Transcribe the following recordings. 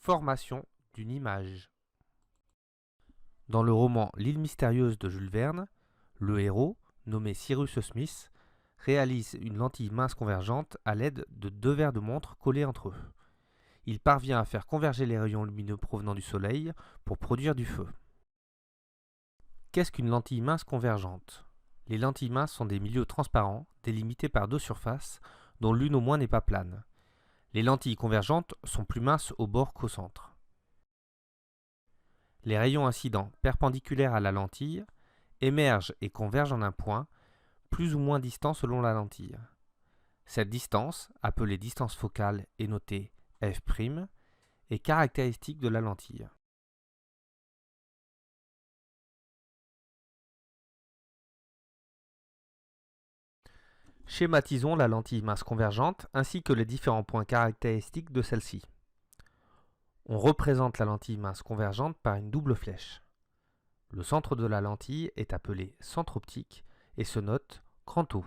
Formation d'une image. Dans le roman L'île mystérieuse de Jules Verne, le héros, nommé Cyrus Smith, réalise une lentille mince convergente à l'aide de 2 verres de montre collés entre eux. Il parvient à faire converger les rayons lumineux provenant du soleil pour produire du feu. Qu'est-ce qu'une lentille mince convergente? Les lentilles minces sont des milieux transparents délimités par 2 surfaces dont l'une au moins n'est pas plane. Les lentilles convergentes sont plus minces au bord qu'au centre. Les rayons incidents perpendiculaires à la lentille émergent et convergent en un point, plus ou moins distant selon la lentille. Cette distance, appelée distance focale et notée f', est caractéristique de la lentille. Schématisons la lentille mince convergente ainsi que les différents points caractéristiques de celle-ci. On représente la lentille mince convergente par une double flèche. Le centre de la lentille est appelé centre optique et se note grand O.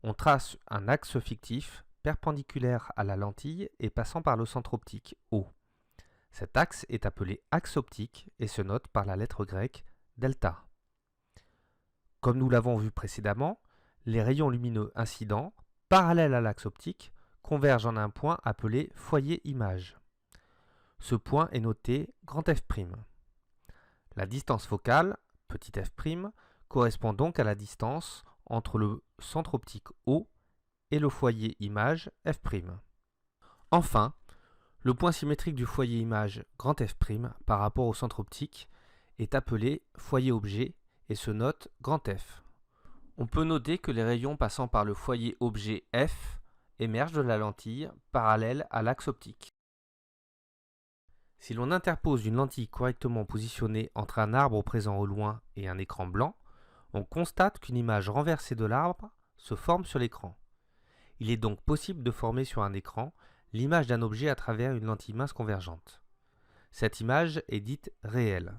On trace un axe fictif perpendiculaire à la lentille et passant par le centre optique O. Cet axe est appelé axe optique et se note par la lettre grecque delta. Comme nous l'avons vu précédemment, les rayons lumineux incidents, parallèles à l'axe optique, convergent en un point appelé foyer image. Ce point est noté grand F'. La distance focale, petit f', correspond donc à la distance entre le centre optique O et le foyer image f'. Enfin, le point symétrique du foyer image grand F' par rapport au centre optique est appelé foyer objet et se note grand F. On peut noter que les rayons passant par le foyer objet F émergent de la lentille parallèle à l'axe optique. Si l'on interpose une lentille correctement positionnée entre un arbre présent au loin et un écran blanc, on constate qu'une image renversée de l'arbre se forme sur l'écran. Il est donc possible de former sur un écran l'image d'un objet à travers une lentille mince convergente. Cette image est dite réelle.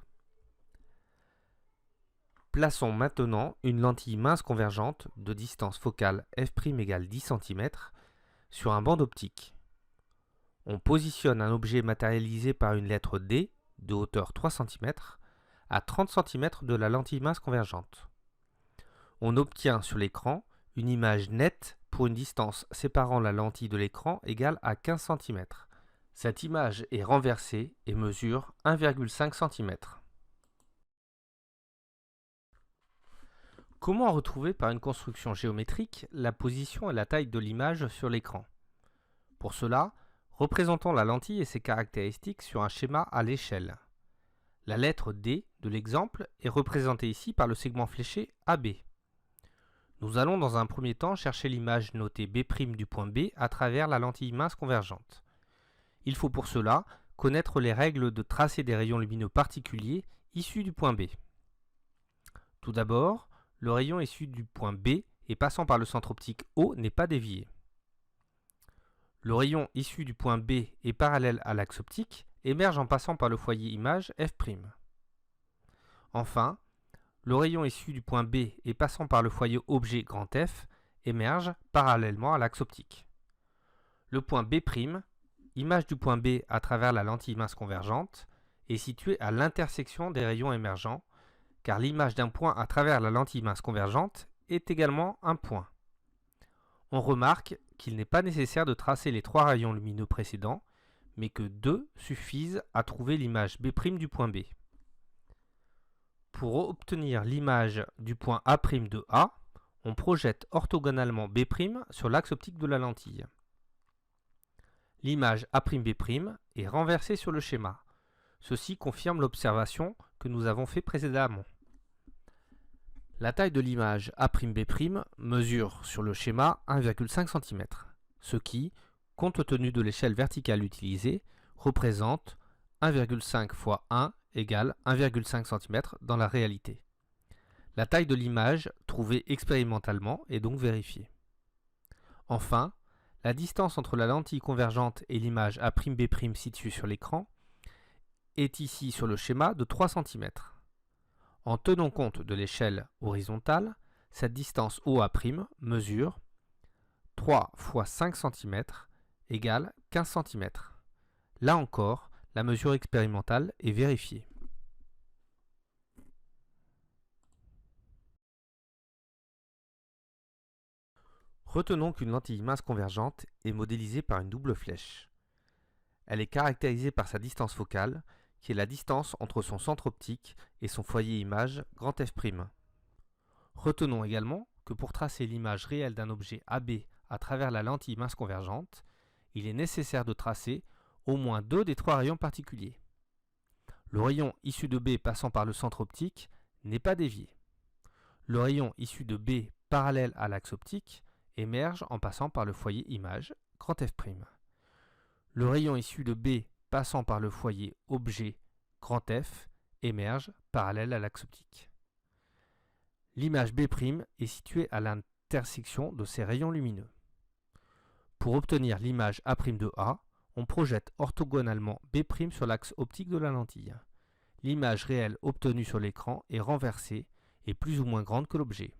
Plaçons maintenant une lentille mince convergente de distance focale f' égale 10 cm sur un banc d'optique. On positionne un objet matérialisé par une lettre D de hauteur 3 cm à 30 cm de la lentille mince convergente. On obtient sur l'écran une image nette pour une distance séparant la lentille de l'écran égale à 15 cm. Cette image est renversée et mesure 1,5 cm. Comment retrouver par une construction géométrique la position et la taille de l'image sur l'écran? Pour cela, représentons la lentille et ses caractéristiques sur un schéma à l'échelle. La lettre D de l'exemple est représentée ici par le segment fléché AB. Nous allons dans un premier temps chercher l'image notée B' du point B à travers la lentille mince convergente. Il faut pour cela connaître les règles de tracé des rayons lumineux particuliers issus du point B. Tout d'abord, le rayon issu du point B et passant par le centre optique O n'est pas dévié. Le rayon issu du point B et parallèle à l'axe optique émerge en passant par le foyer image f'. Enfin, le rayon issu du point B et passant par le foyer objet grand F émerge parallèlement à l'axe optique. Le point B', image du point B à travers la lentille mince convergente, est situé à l'intersection des rayons émergents, car l'image d'un point à travers la lentille mince convergente est également un point. On remarque qu'il n'est pas nécessaire de tracer les 3 rayons lumineux précédents, mais que 2 suffisent à trouver l'image B' du point B. Pour obtenir l'image du point A' de A, on projette orthogonalement B' sur l'axe optique de la lentille. L'image A'B' est renversée sur le schéma. Ceci confirme l'observation que nous avons faite précédemment. La taille de l'image A'B' mesure sur le schéma 1,5 cm, ce qui, compte tenu de l'échelle verticale utilisée, représente 1,5 fois 1 égale 1,5 cm dans la réalité. La taille de l'image trouvée expérimentalement est donc vérifiée. Enfin, la distance entre la lentille convergente et l'image A'B' située sur l'écran est ici sur le schéma de 3 cm. En tenant compte de l'échelle horizontale, cette distance OA' mesure 3 fois 5 cm égale 15 cm. Là encore, la mesure expérimentale est vérifiée. Retenons qu'une lentille mince convergente est modélisée par une double flèche. Elle est caractérisée par sa distance focale, qui est la distance entre son centre optique et son foyer image grand F'. Retenons également que pour tracer l'image réelle d'un objet AB à travers la lentille mince convergente, il est nécessaire de tracer au moins 2 des 3 rayons particuliers. Le rayon issu de B passant par le centre optique n'est pas dévié. Le rayon issu de B parallèle à l'axe optique émerge en passant par le foyer image grand F'. Le rayon issu de B passant par le foyer objet grand F émerge parallèle à l'axe optique. L'image B' est située à l'intersection de ces rayons lumineux. Pour obtenir l'image A' de A, on projette orthogonalement B' sur l'axe optique de la lentille. L'image réelle obtenue sur l'écran est renversée et plus ou moins grande que l'objet.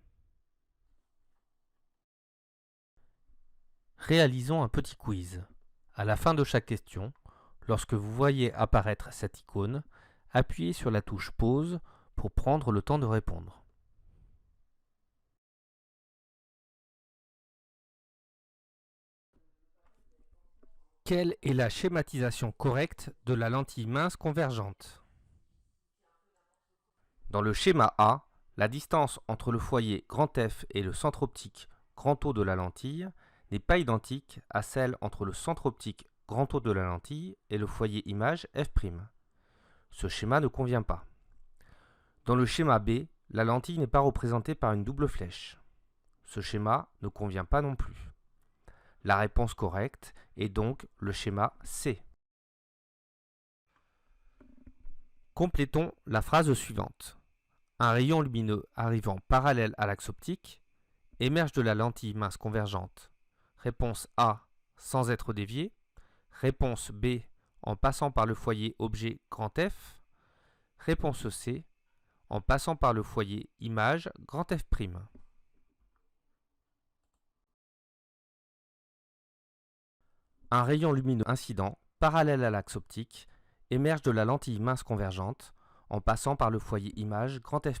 Réalisons un petit quiz. À la fin de chaque question, lorsque vous voyez apparaître cette icône, appuyez sur la touche Pause pour prendre le temps de répondre. Quelle est la schématisation correcte de la lentille mince convergente? Dans le schéma A, la distance entre le foyer grand F et le centre optique grand O de la lentille n'est pas identique à celle entre le centre optique grand O de la lentille et le foyer image F'. Ce schéma ne convient pas. Dans le schéma B, la lentille n'est pas représentée par une double flèche. Ce schéma ne convient pas non plus. La réponse correcte est donc le schéma C. Complétons la phrase suivante. Un rayon lumineux arrivant parallèle à l'axe optique émerge de la lentille mince convergente. Réponse A, sans être dévié. Réponse B, en passant par le foyer objet grand F. Réponse C, en passant par le foyer image grand F'. Un rayon lumineux incident, parallèle à l'axe optique, émerge de la lentille mince convergente en passant par le foyer image grand F'.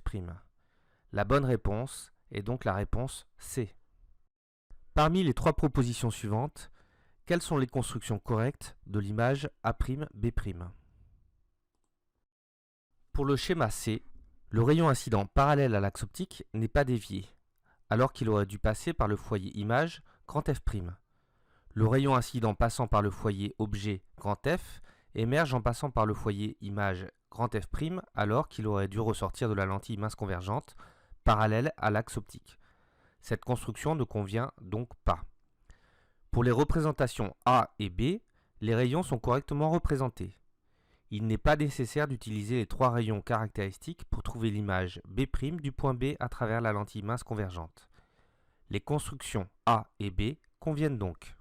La bonne réponse est donc la réponse C. Parmi les 3 propositions suivantes, quelles sont les constructions correctes de l'image A'B'? Pour le schéma C, le rayon incident parallèle à l'axe optique n'est pas dévié, alors qu'il aurait dû passer par le foyer image grand F'. Le rayon incident passant par le foyer objet grand F émerge en passant par le foyer image grand F', alors qu'il aurait dû ressortir de la lentille mince convergente parallèle à l'axe optique. Cette construction ne convient donc pas. Pour les représentations A et B, les rayons sont correctement représentés. Il n'est pas nécessaire d'utiliser les 3 rayons caractéristiques pour trouver l'image B' du point B à travers la lentille mince convergente. Les constructions A et B conviennent donc.